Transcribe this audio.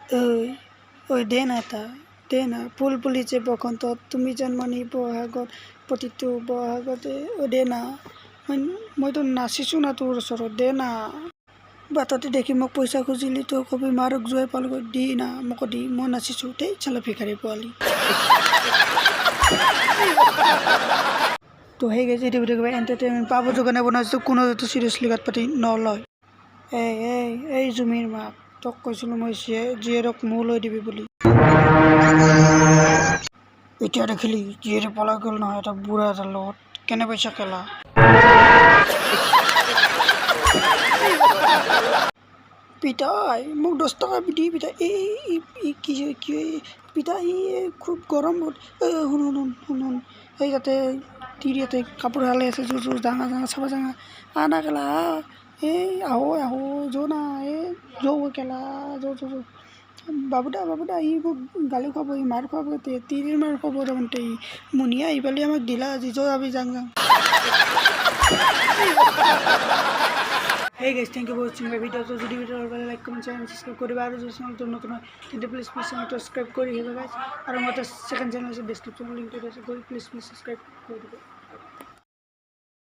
ঐ ঐ দে না এটা দে না ফুল ফুলিছে বসন্তত তুমি জন্মনি বহাগত প্ৰতিটো বহাগতে দে না মইতো নাচিছোঁ না তোৰ ওচৰত দে না বাটতে দেখি মোক পইচা খুজিলি তই কবি মাৰক জোৱাই পালগৈ দি না মোক দি মই নাচিছোঁ দেই চালা ভিখাৰী পোৱালি তো সেই গেছে এইটো ভিডিঅ' এণ্টাৰটেইনমেণ্ট পাব যোগানে বনাইছোঁ কোনো যাতে চিৰিয়াছলি গাত পাতি নলয় এই জুমিৰ মাক তোক কৈছিলোঁ মই জীয়েৰক মৌ লৈ দিবি বুলি এতিয়া দেখিলি জীয়েৰে পলাই গ'ল নহয় এটা বুঢ়া এটাৰ লগত কেনে পাইছা কেলা পিতাই মোক 10 টকা দি পিতাই কি পিতাই খুব গৰম শুন এই যাতে তিৰি ইয়াতে কাপোৰ হালে আছে জোৰ ডাঙা চাবা ডাঙা আনা কেলা এই আহো যো না যৌ কেলা যৌ বাবুদা ই মোক গালি খুৱাব ই মাৰ খুৱাব তিৰিৰ মাৰ খুৱাব তাৰমানে মুনিয়া ইফালে আমাক দিলা আজি যৌ আমি যাং Hey guys, thank you for watching my video. So, যদি ভিডিও ভাল লাগে লাইক কমেন্ট চ্যানেল সাবস্ক্রাইব কৰিবা আৰু যদি চ্যানেলটো নতুন হয় তেন্তে প্লিজ চ্যানেলটো সাবস্ক্ৰাইব কৰি দিবা গাইস আৰু মোৰ সেকেন্ড চ্যানেল আছে ডেসক্ৰিপচন লিংকটো আছে গৈ প্লিজ সাবস্ক্ৰাইব কৰি দিবা